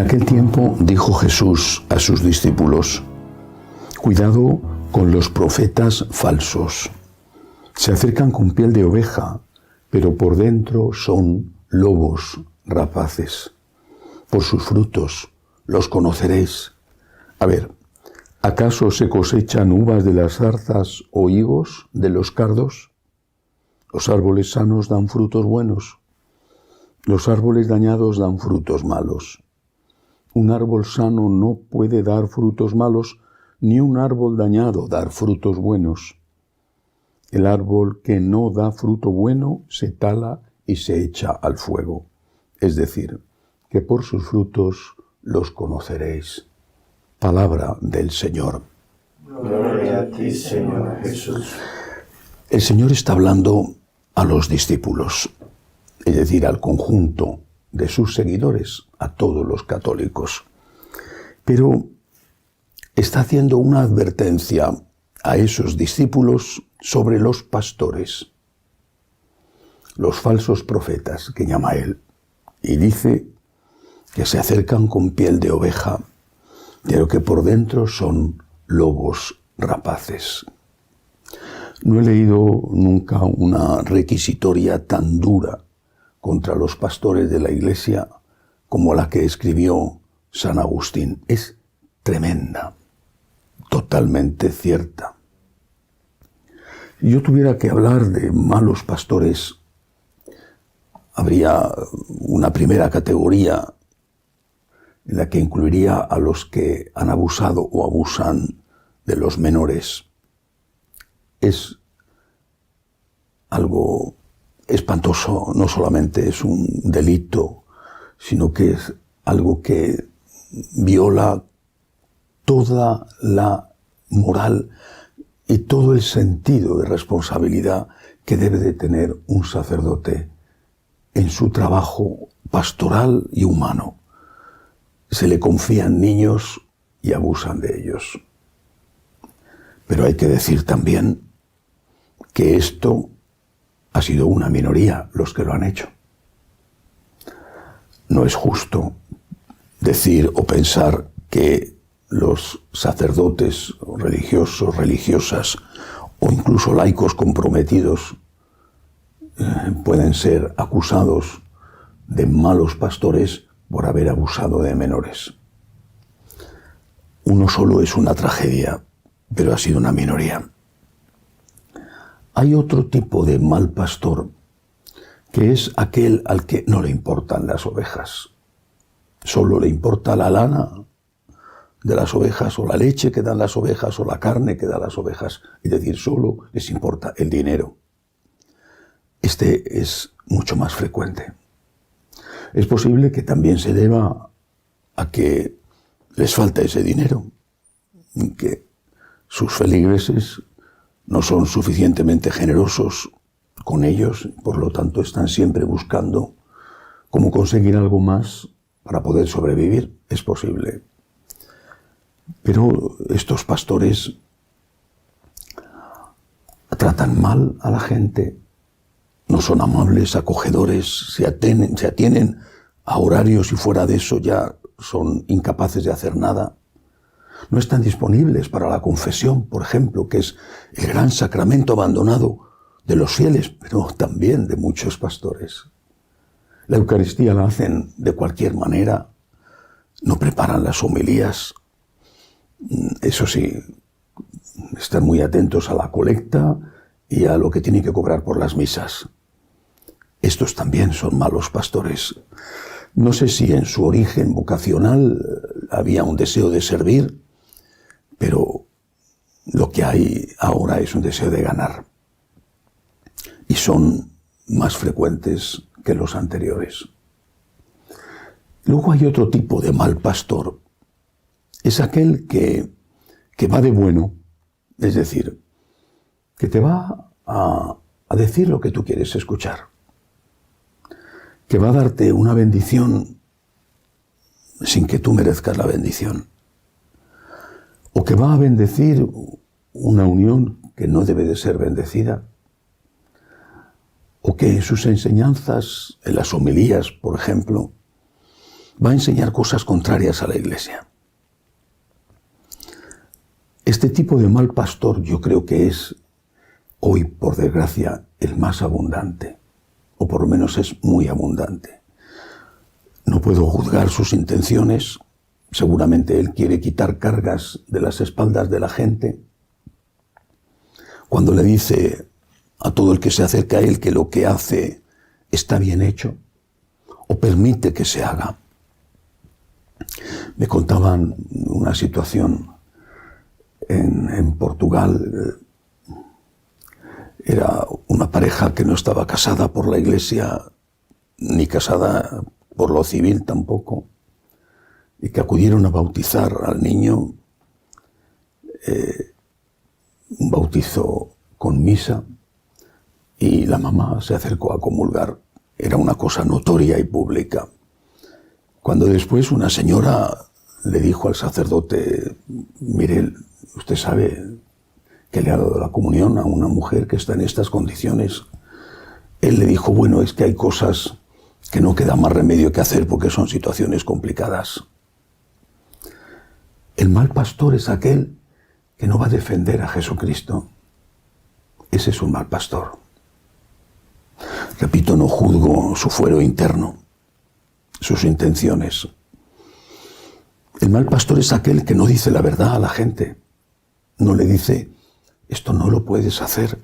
aquel tiempo dijo Jesús a sus discípulos: cuidado con los profetas falsos. Se acercan con piel de oveja, pero por dentro son lobos rapaces. Por sus frutos los conoceréis. A ver, ¿acaso se cosechan uvas de las zarzas o higos de los cardos? Los árboles sanos dan frutos buenos. Los árboles dañados dan frutos malos. Un árbol sano no puede dar frutos malos, ni un árbol dañado dar frutos buenos. El árbol que no da fruto bueno se tala y se echa al fuego. Es decir, que por sus frutos los conoceréis. Palabra del Señor. Gloria a ti, Señor Jesús. El Señor está hablando a los discípulos, es decir, al conjunto de sus seguidores, a todos los católicos. Pero está haciendo una advertencia a esos discípulos sobre los pastores, los falsos profetas que llama él, y dice que se acercan con piel de oveja, pero que por dentro son lobos rapaces. No he leído nunca una requisitoria tan dura contra los pastores de la Iglesia como la que escribió San Agustín. Es tremenda, totalmente cierta. Si yo tuviera que hablar de malos pastores, habría una primera categoría en la que incluiría a los que han abusado o abusan de los menores. Es algo espantoso, no solamente es un delito, sino que es algo que viola toda la moral y todo el sentido de responsabilidad que debe de tener un sacerdote en su trabajo pastoral y humano. Se le confían niños y abusan de ellos. Pero hay que decir también que esto ha sido una minoría los que lo han hecho. No es justo decir o pensar que los sacerdotes religiosos, religiosas o incluso laicos comprometidos pueden ser acusados de malos pastores por haber abusado de menores. Uno solo es una tragedia, pero ha sido una minoría. Hay otro tipo de mal pastor, que es aquel al que no le importan las ovejas. Solo le importa la lana de las ovejas, o la leche que dan las ovejas, o la carne que dan las ovejas. Es decir, solo les importa el dinero. Este es mucho más frecuente. Es posible que también se deba a que les falta ese dinero, que sus feligreses no son suficientemente generosos con ellos, por lo tanto están siempre buscando cómo conseguir algo más para poder sobrevivir. Es posible. Pero estos pastores tratan mal a la gente, no son amables, acogedores, se atienen a horarios y fuera de eso ya son incapaces de hacer nada. No están disponibles para la confesión, por ejemplo, que es el gran sacramento abandonado de los fieles, pero también de muchos pastores. La Eucaristía la hacen de cualquier manera, no preparan las homilías. Eso sí, están muy atentos a la colecta y a lo que tienen que cobrar por las misas. Estos también son malos pastores. No sé si en su origen vocacional había un deseo de servir, pero lo que hay ahora es un deseo de ganar. Y son más frecuentes que los anteriores. Luego hay otro tipo de mal pastor. Es aquel que va de bueno, es decir, que te va a decir lo que tú quieres escuchar, que va a darte una bendición sin que tú merezcas la bendición, o que va a bendecir una unión que no debe de ser bendecida, o que en sus enseñanzas, en las homilías, por ejemplo, va a enseñar cosas contrarias a la Iglesia. Este tipo de mal pastor yo creo que es hoy, por desgracia, el más abundante, o por lo menos es muy abundante. No puedo juzgar sus intenciones, seguramente él quiere quitar cargas de las espaldas de la gente. Cuando le dice a todo el que se acerca a él que lo que hace está bien hecho, o permite que se haga. Me contaban una situación en Portugal. Era una pareja que no estaba casada por la Iglesia, ni casada por lo civil tampoco, y que acudieron a bautizar al niño, un bautizo con misa, y la mamá se acercó a comulgar. Era una cosa notoria y pública. Cuando después una señora le dijo al sacerdote: mire, usted sabe que le ha dado la comunión a una mujer que está en estas condiciones. Él le dijo: bueno, es que hay cosas que no queda más remedio que hacer porque son situaciones complicadas. El mal pastor es aquel que no va a defender a Jesucristo. Ese es un mal pastor. Repito, no juzgo su fuero interno, sus intenciones. El mal pastor es aquel que no dice la verdad a la gente. No le dice: esto no lo puedes hacer.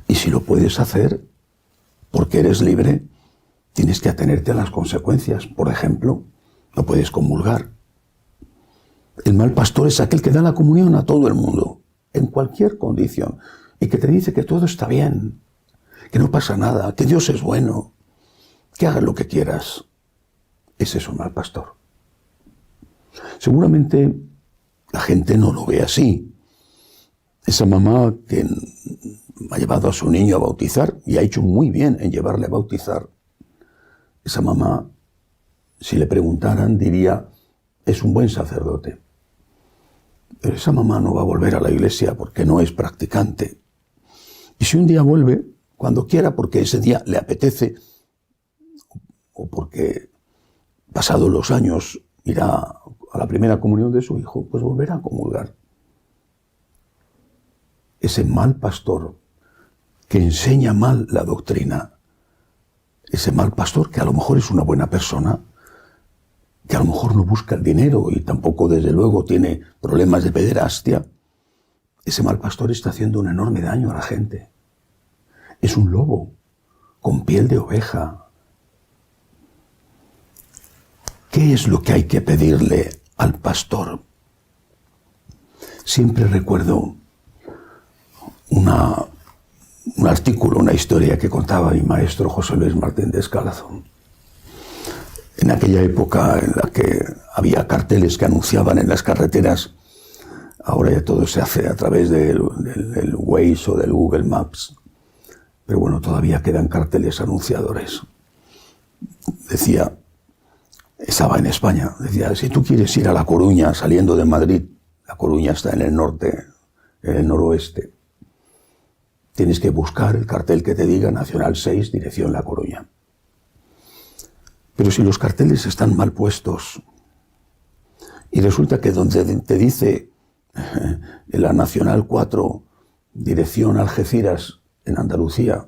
Y si lo puedes hacer, porque eres libre, tienes que atenerte a las consecuencias. Por ejemplo, no puedes comulgar. El mal pastor es aquel que da la comunión a todo el mundo, en cualquier condición, y que te dice que todo está bien, que no pasa nada, que Dios es bueno, que hagas lo que quieras. Ese es un mal pastor. Seguramente la gente no lo ve así. Esa mamá que ha llevado a su niño a bautizar, y ha hecho muy bien en llevarle a bautizar, esa mamá, si le preguntaran, diría: es un buen sacerdote. Pero esa mamá no va a volver a la iglesia porque no es practicante. Y si un día vuelve, cuando quiera, porque ese día le apetece, o porque pasados los años irá a la primera comunión de su hijo, pues volverá a comulgar. Ese mal pastor que enseña mal la doctrina, ese mal pastor que a lo mejor es una buena persona, que a lo mejor no busca el dinero y tampoco, desde luego, tiene problemas de pederastia, ese mal pastor está haciendo un enorme daño a la gente. Es un lobo con piel de oveja. ¿Qué es lo que hay que pedirle al pastor? Siempre recuerdo un artículo, una historia que contaba mi maestro José Luis Martín Descalzo. En aquella época en la que había carteles que anunciaban en las carreteras, ahora ya todo se hace a través del Waze o del Google Maps, pero bueno, todavía quedan carteles anunciadores. Decía, estaba en España, decía: si tú quieres ir a La Coruña saliendo de Madrid, La Coruña está en el norte, en el noroeste, tienes que buscar el cartel que te diga Nacional 6, dirección La Coruña. Pero si los carteles están mal puestos y resulta que donde te dice en la Nacional 4, dirección Algeciras, en Andalucía,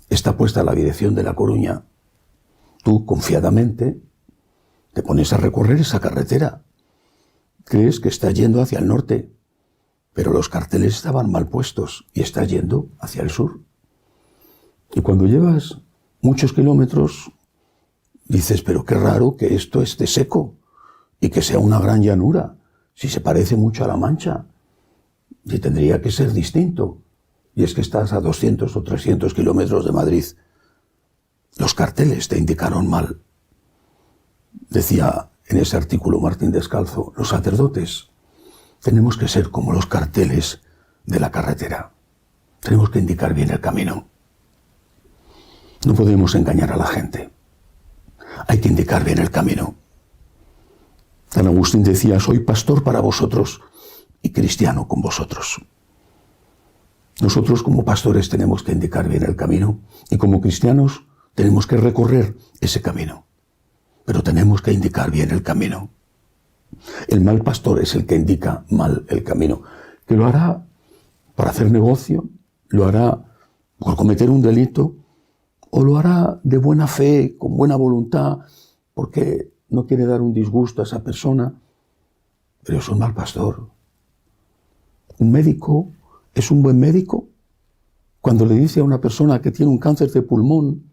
está puesta la dirección de La Coruña, tú confiadamente te pones a recorrer esa carretera. Crees que estás yendo hacia el norte, pero los carteles estaban mal puestos y estás yendo hacia el sur. Y cuando llevas muchos kilómetros, dices: pero qué raro que esto esté seco y que sea una gran llanura, si se parece mucho a La Mancha, y tendría que ser distinto. Y es que estás a 200 o 300 kilómetros de Madrid. Los carteles te indicaron mal. Decía en ese artículo Martín Descalzo: los sacerdotes tenemos que ser como los carteles de la carretera. Tenemos que indicar bien el camino. No podemos engañar a la gente. Hay que indicar bien el camino. San Agustín decía: soy pastor para vosotros y cristiano con vosotros. Nosotros como pastores tenemos que indicar bien el camino y como cristianos tenemos que recorrer ese camino. pero tenemos que indicar bien el camino. El mal pastor es el que indica mal el camino, que lo hará para hacer negocio, lo hará por cometer un delito, o lo hará de buena fe, con buena voluntad, porque no quiere dar un disgusto a esa persona, pero es un mal pastor. Un médico es un buen médico cuando le dice a una persona que tiene un cáncer de pulmón,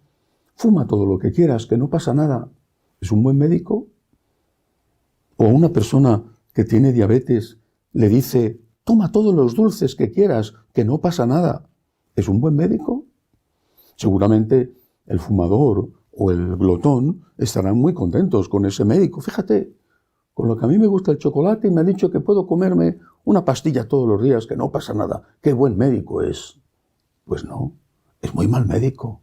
fuma todo lo que quieras, que no pasa nada. ¿Es un buen médico? O a una persona que tiene diabetes le dice, toma todos los dulces que quieras, que no pasa nada. ¿Es un buen médico? Seguramente el fumador o el glotón estarán muy contentos con ese médico. Fíjate, con lo que a mí me gusta el chocolate y me ha dicho que puedo comerme una pastilla todos los días, que no pasa nada. ¡Qué buen médico es! Pues no, es muy mal médico.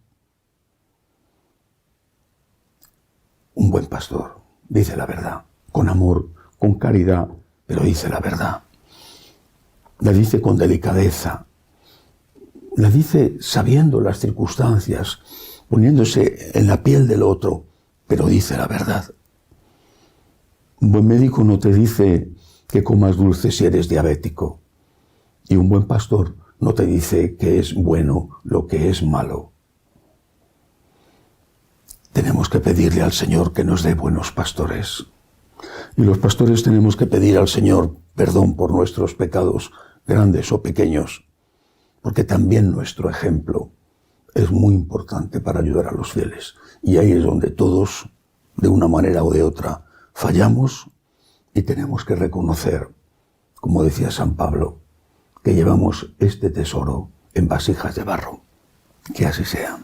Un buen pastor dice la verdad, con amor, con caridad, pero dice la verdad. La dice con delicadeza, la dice sabiendo las circunstancias, poniéndose en la piel del otro, pero dice la verdad. Un buen médico no te dice que comas dulces si eres diabético. Y un buen pastor no te dice que es bueno lo que es malo. Tenemos que pedirle al Señor que nos dé buenos pastores. Y los pastores tenemos que pedir al Señor perdón por nuestros pecados, grandes o pequeños, porque también nuestro ejemplo es muy importante para ayudar a los fieles. Y ahí es donde todos, de una manera o de otra, fallamos y tenemos que reconocer, como decía San Pablo, que llevamos este tesoro en vasijas de barro. Que así sea.